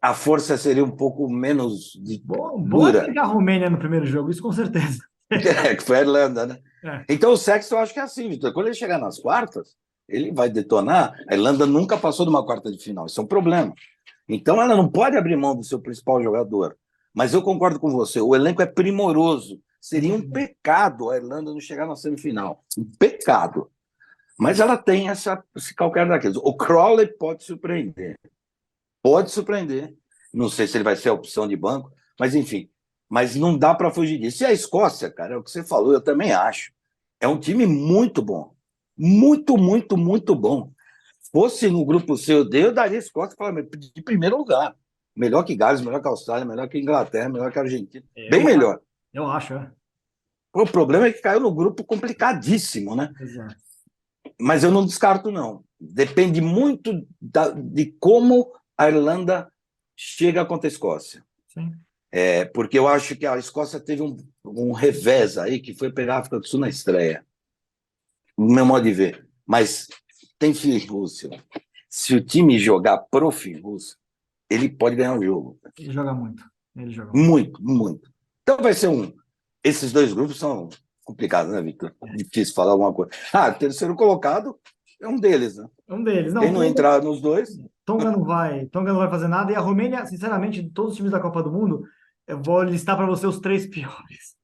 a força seria um pouco menos
Bom é
dura.
pegar a Romênia no primeiro jogo, isso com certeza.
Que foi a Irlanda, né? Então o Sexton eu acho que é assim, Vitor. Quando ele chegar nas quartas, ele vai detonar. A Irlanda nunca passou de uma quarta de final, isso é um problema. Então ela não pode abrir mão do seu principal jogador. Mas eu concordo com você, o elenco é primoroso. Seria um pecado a Irlanda não chegar na semifinal. Um pecado. Mas ela tem esse calcanhar daqueles. O Crowley pode surpreender. Pode surpreender. Não sei se ele vai ser a opção de banco, mas enfim. Mas não dá para fugir disso. E a Escócia, cara, é o que você falou, eu também acho. É um time muito bom. Muito, muito, muito bom. Fosse no grupo C ou D, eu daria a Escócia de primeiro lugar. Melhor que Gales, melhor que a Austrália, melhor que a Inglaterra, melhor que a Argentina. Bem melhor.
Eu acho,
O problema é que caiu no grupo complicadíssimo, né?
Exato.
Mas eu não descarto, não. Depende muito de como a Irlanda chega contra a Escócia.
Sim.
Porque eu acho que a Escócia teve um revés aí, que foi pegar a África do Sul na estreia. No meu modo de ver. Mas tem Fim Russo. Se o time jogar pro Fim Russo, ele pode ganhar o jogo.
Ele joga muito.
Muito, muito. Então vai ser Esses dois grupos são complicados, né, Victor? Difícil falar alguma coisa. Terceiro colocado é um deles, né?
Um deles.
Quem não entrar nos dois...
Tonga não vai fazer nada. E a Romênia, sinceramente, de todos os times da Copa do Mundo, eu vou listar para você os 3 piores.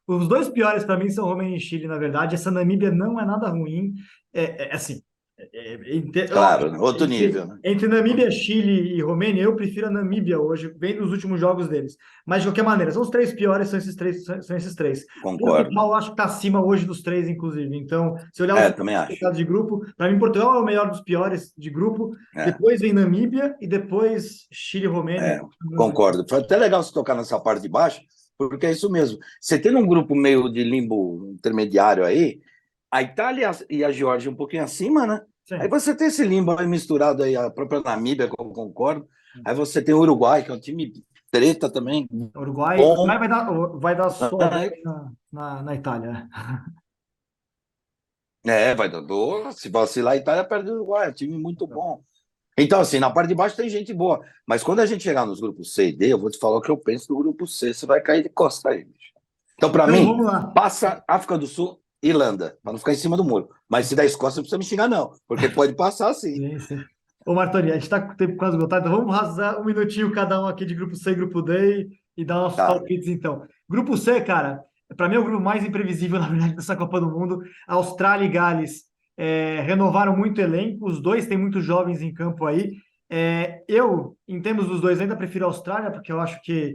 Os 2 piores para mim são Romênia e Chile, na verdade. Essa Namíbia não é nada ruim. Assim,
claro, né? Outro nível. Né?
Entre Namíbia, Chile e Romênia, eu prefiro a Namíbia hoje, vendo os últimos jogos deles. Mas, de qualquer maneira, são os 3 piores, são esses três.
Concordo.
Portugal, eu acho que está acima hoje dos 3, inclusive. Então, se olhar os resultados de grupo, para mim, Portugal é o melhor dos piores de grupo. Depois vem Namíbia e depois Chile e Romênia.
Concordo. Foi até legal você tocar nessa parte de baixo, porque é isso mesmo. Você tem um grupo meio de limbo intermediário aí, a Itália e a Geórgia um pouquinho acima, né? Sim. Aí você tem esse limbo aí misturado aí, a própria Namíbia, que eu concordo. Aí você tem o Uruguai, que é um time treta também.
Uruguai vai dar só na Itália.
Vai dando. Se vacilar, a Itália perde o Uruguai. É um time muito bom. Então, assim, na parte de baixo tem gente boa. Mas quando a gente chegar nos grupos C e D, eu vou te falar o que eu penso do grupo C. Você vai cair de costa aí, bicho. Então, para
Então
mim,
vamos lá.
passa África do Sul e Irlanda, para não ficar em cima do muro. Mas se der Escócia, não precisa me xingar, não. Porque pode passar sim.
Sim, sim. Ô, Martoni, a gente está com o tempo quase esgotado, então vamos rasgar um minutinho cada um aqui de grupo C e grupo D e dar nossos
Tá.
palpites, então. Grupo C, cara, para mim é o grupo mais imprevisível, na verdade, dessa Copa do Mundo. Austrália e Gales renovaram muito o elenco, os dois têm muitos jovens em campo aí. Eu, em termos dos dois, ainda prefiro a Austrália, porque eu acho que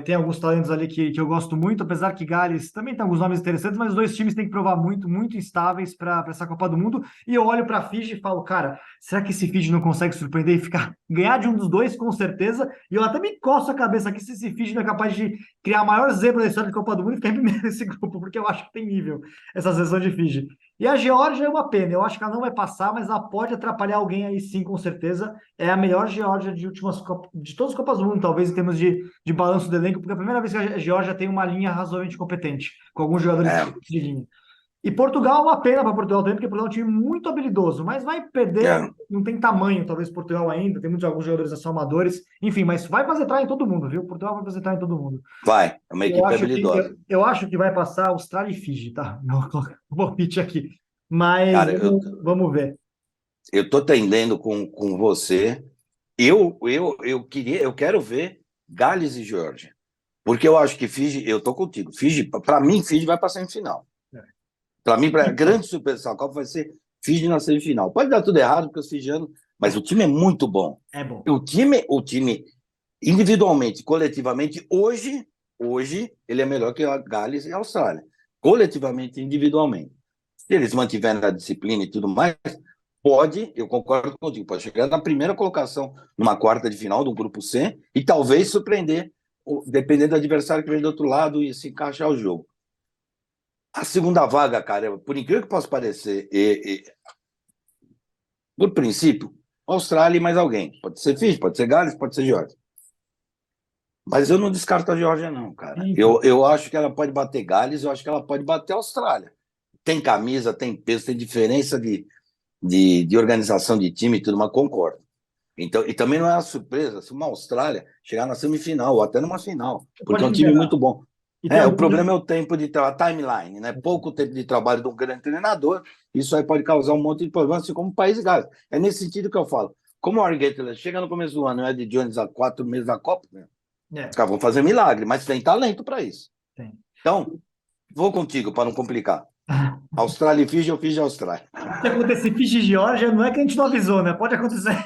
tem alguns talentos ali que eu gosto muito, apesar que Gales também tem alguns nomes interessantes, mas os dois times têm que provar muito, muito instáveis para essa Copa do Mundo. E eu olho para a Fiji e falo, cara, será que esse Fiji não consegue surpreender e ganhar de um dos dois, com certeza? E eu até me coço a cabeça aqui se esse Fiji não é capaz de criar a maior zebra da história da Copa do Mundo e ficar em primeiro nesse grupo, porque eu acho que tem nível essa seleção de Fiji. E a Geórgia é uma pena, eu acho que ela não vai passar, mas ela pode atrapalhar alguém aí sim, com certeza. É a melhor Geórgia de todas as Copas do Mundo, talvez, em termos de balanço do elenco, porque é a primeira vez que a Geórgia tem uma linha razoavelmente competente, com alguns jogadores
É,
de linha. E Portugal, uma pena para Portugal também, porque Portugal é um time muito habilidoso, mas vai perder,
é.
não tem tamanho, talvez, Portugal ainda, tem muitos alguns jogadores amadores, enfim, mas vai fazer entrar em todo mundo, viu? Portugal vai fazer entrar em todo mundo.
Vai. É uma
Eu
equipe
acho que,
habilidosa.
eu acho que vai passar Austrália e Fiji, tá? Meu palpite aqui. Mas
Cara,
vamos ver.
eu tô tendendo com você. Eu queria, eu quero ver Gales e Geórgia. Porque eu acho que Fiji, eu tô contigo. Fiji, para mim, Fiji vai para semifinal. Para mim, para a grande surpresa da Copa vai ser Fiji na semifinal. Pode dar tudo errado, porque os fijianos, mas o time é muito bom.
É bom.
O time individualmente, coletivamente, hoje ele é melhor que a Gales e a Austrália. Coletivamente, individualmente. Se eles mantiverem a disciplina e tudo mais, pode, eu concordo contigo, pode chegar na primeira colocação numa quarta de final do grupo C e talvez surpreender, dependendo do adversário que vem do outro lado e se encaixar o jogo. A segunda vaga, cara, por incrível que possa parecer, por princípio, Austrália e mais alguém. Pode ser Fiji, pode ser Gales, pode ser Geórgia. Mas eu não descarto a Geórgia, não, cara.
Então,
Eu acho que ela pode bater Gales, eu acho que ela pode bater a Austrália. Tem camisa, tem peso, tem diferença de organização de time e tudo, mas concordo. Então, e também não é uma surpresa se uma Austrália chegar na semifinal ou até numa final, porque
pode
é um time
liberar.
muito bom.
E tem
O
alguns.
problema é o tempo de a timeline, né? Pouco tempo de trabalho de um grande treinador, isso aí pode causar um monte de problemas, assim como o País de Gales. É nesse sentido que eu falo. Como o Argentino chega no começo do ano, é de Jones há 4 meses da Copa, né? Os
É,
caras vão fazer milagre, mas tem talento para isso.
tem.
Então, vou contigo para não complicar. Austrália e Fiji, eu Fiji e Austrália.
Se acontecer Fiji e Geórgia, não é que a gente não avisou, né? Pode acontecer.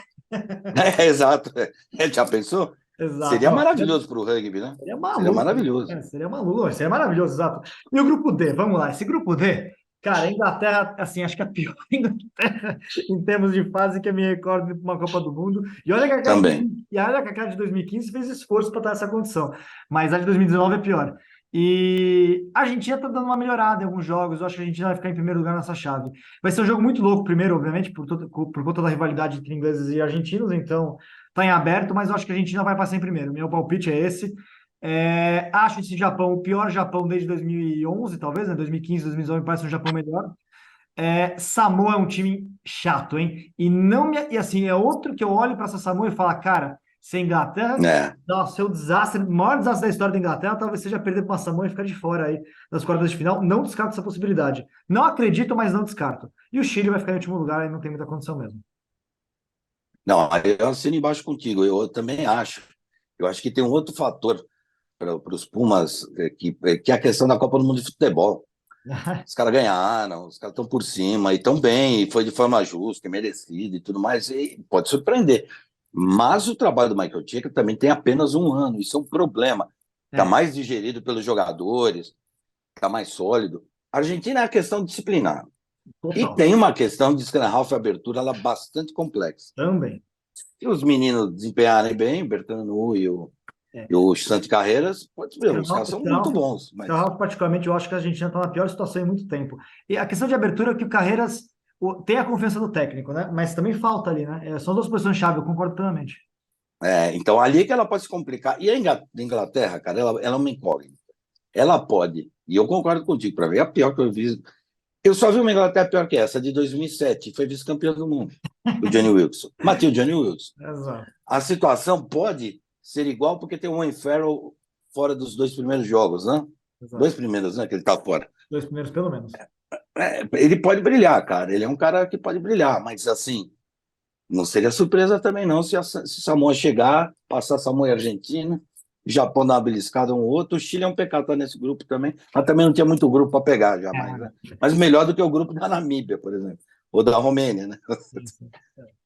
Exato. Já pensou?
Exato.
Seria
Não,
maravilhoso para o rugby, né?
seria
Seria
maluco.
maravilhoso.
Seria maluco, seria maravilhoso, exato. E o grupo D, vamos lá. Esse grupo D, cara, a Inglaterra, assim, acho que é a pior Inglaterra em termos de fase que eu me recordo para uma Copa do Mundo. E olha que
Também.
aquela de 2015 fez esforço para estar essa condição, mas a de 2019 é pior. E a Argentina está dando uma melhorada em alguns jogos. Eu acho que a Argentina vai ficar em primeiro lugar nessa chave. Vai ser um jogo muito louco, primeiro, obviamente, por conta da rivalidade entre ingleses e argentinos, então está em aberto, mas eu acho que a Argentina vai passar em primeiro. Meu palpite é esse. Acho esse Japão o pior Japão desde 2011, talvez, né? 2015, 2019 parece um Japão melhor. Samoa é um time chato, hein? E assim, é outro que eu olho para essa Samoa e falo, cara, se a Inglaterra
É.
dá o seu desastre, o maior desastre da história da Inglaterra, talvez seja perder para uma Samoa e ficar de fora aí das quartas de final. Não descarto essa possibilidade. Não acredito, mas não descarto. E o Chile vai ficar em último lugar e não tem muita condição mesmo.
Não, eu assino embaixo contigo. Eu também acho. Eu acho que tem um outro fator para os Pumas, que é a questão da Copa do Mundo de Futebol. Os caras ganharam, os caras estão por cima, e estão bem, e foi de forma justa, e merecida e tudo mais, e pode surpreender. Mas o trabalho do Michael Cheika também tem apenas um ano, isso é um problema. Está
É,
mais digerido pelos jogadores, está mais sólido. A Argentina é a questão disciplinar. E
total.
tem uma questão de Scrum-Half abertura ela bastante complexa.
Também.
Se os meninos desempenharem bem, Bertanu
É.
e o Santi Carreiras, pode ver, os caras são muito
Ralf,
bons. Mas
particularmente, eu acho que a Argentina está na pior situação em muito tempo. E a questão de abertura é que o Carreiras tem a confiança do técnico, né? Mas também falta ali, né? São duas posições-chave, eu concordo plenamente.
então, ali é que ela pode se complicar. E a Inglaterra, cara, ela é uma incógnita. Ela pode, e eu concordo contigo, para mim é a pior que eu vi Eu só vi uma Inglaterra pior que essa, de 2007, foi vice-campeão do mundo, o Johnny Wilson. Matei o Johnny Wilson.
Exato,
A situação pode ser igual porque tem o Wayne Farrell fora dos 2 primeiros jogos, né?
exato.
2 primeiros, né? Que ele tá fora.
2 primeiros, pelo menos.
Ele pode brilhar, cara. Ele é um cara que pode brilhar, mas assim, não seria surpresa também não se Samoa chegar, passar Samoa e Argentina, Japão dar uma beliscada um ou outro. O Chile é um pecado estar nesse grupo também, mas também não tinha muito grupo para pegar jamais, né? Mas melhor do que o grupo da Namíbia, por exemplo, ou da Romênia, né?
Sim, sim.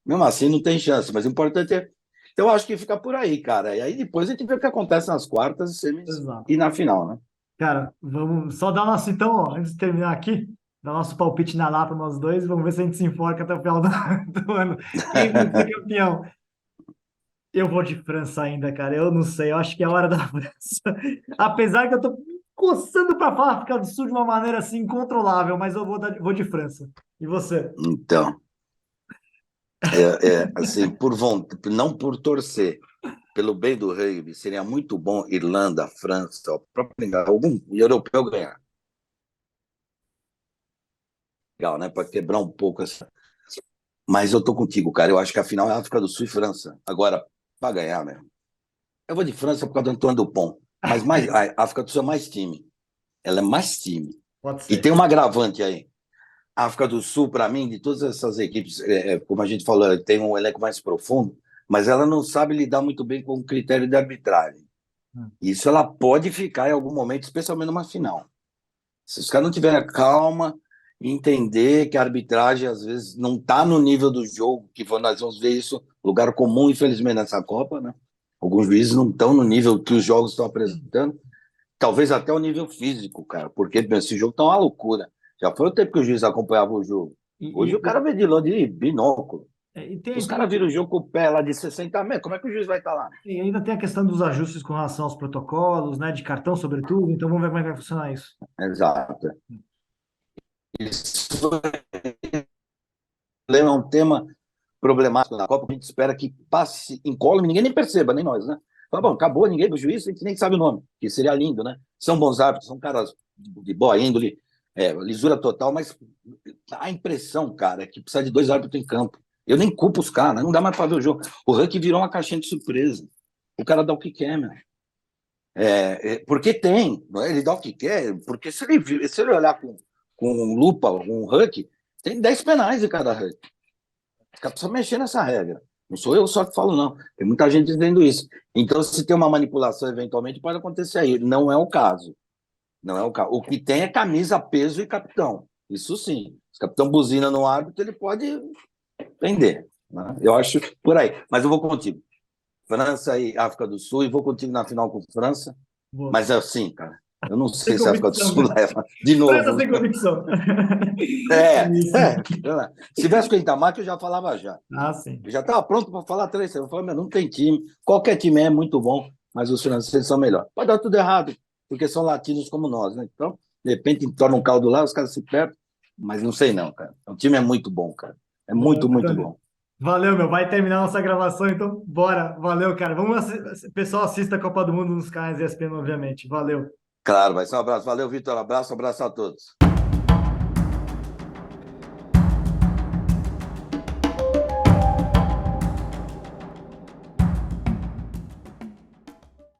Mesmo assim, não tem chance, mas o importante é. Então, eu acho que fica por aí, cara. E aí depois a gente vê o que acontece nas quartas, semis
Exato.
e na final, né?
Cara, vamos só dar nosso, então, ó, antes de terminar aqui, dar nosso palpite na lata nós dois, vamos ver se a gente se enforca até o final do, do ano. Quem vai ser campeão? Eu vou de França ainda, cara. Eu não sei, eu acho que é a hora da França. Apesar que eu tô me coçando para falar África do Sul de uma maneira assim incontrolável, mas eu vou de França. E você?
Então, assim, por vontade, não por torcer, pelo bem do rugby, seria muito bom Irlanda, França, o próprio algum europeu ganhar. Legal, né? Para quebrar um pouco essa. Mas eu tô contigo, cara. Eu acho que a final é África do Sul e França. Agora, para ganhar mesmo. Eu vou de França por causa do Antoine Dupont. Mas mais, a África do Sul é mais time. Ela é mais time.
Pode
E
ser.
tem uma agravante aí. A África do Sul, para mim, de todas essas equipes, como a gente falou, tem um elenco mais profundo, mas ela não sabe lidar muito bem com o critério de arbitragem.
Hum.
Isso ela pode ficar em algum momento, especialmente numa final. Se os caras não tiverem a calma e entender que a arbitragem, às vezes, não está no nível do jogo, nós vamos ver isso, lugar comum, infelizmente, nessa Copa, né? Alguns juízes não estão no nível que os jogos estão apresentando, talvez até o nível físico, cara, porque esse jogo tá uma loucura. Já foi o tempo que o juiz acompanhava o jogo.
E,
Hoje o
e,
cara vê de longe de binóculo.
e
Os
tem,
caras viram o jogo com o pé lá de 60 metros. Como é que o juiz vai estar lá?
e ainda tem a questão dos ajustes com relação aos protocolos, né, de cartão, sobretudo. Então vamos ver como é que vai funcionar isso.
Exato. Isso é um tema problemático na Copa. A gente espera que passe incólume, ninguém nem perceba, nem nós, né? Fala, bom, acabou, ninguém o juiz, a gente nem sabe o nome, que seria lindo, né? São bons árbitros, são caras de boa índole, lisura total, mas a impressão, cara, é que precisa de 2 árbitros em campo. Eu nem culpo os caras, não dá mais para ver o jogo. O Rank virou uma caixinha de surpresa. O cara dá o que quer, meu. Porque tem, não é? Ele dá o que quer, porque se ele olhar com lupa, um Rank, tem 10 penais em cada Rank. Os caras precisam mexer nessa regra. Não sou eu só que falo, não. Tem muita gente dizendo isso. Então, se tem uma manipulação, eventualmente, pode acontecer aí. Não é o caso. Não é o caso. O que tem é camisa, peso e capitão. Isso sim. Se o capitão buzina no árbitro, ele pode prender. Né? Eu acho por aí. Mas eu vou contigo. França e África do Sul, e vou contigo na final com França.
Boa.
Mas é assim, cara. Eu não
Sem
sei se a África do
convicção,
Sul
né?
leva de
França
novo.
sem convicção.
É,
É isso.
Se tivesse com o Itamar, eu já falava já.
Ah, sim.
Eu já estava pronto para falar 3. Eu falei, não tem time. Qualquer time é muito bom, mas os franceses são melhores. Pode dar tudo errado, porque são latinos como nós, né? Então, de repente, torna um caldo lá, os caras se perdem. Mas não sei não, cara. O time é muito bom, cara. É
Boa,
muito, muito
Antônio.
bom.
Valeu, meu. Vai terminar nossa gravação, então bora. Valeu, cara. Pessoal, assista a Copa do Mundo nos canais ESPN, obviamente. Valeu.
Claro, vai ser um abraço. Valeu, Vitor. Abraço a todos.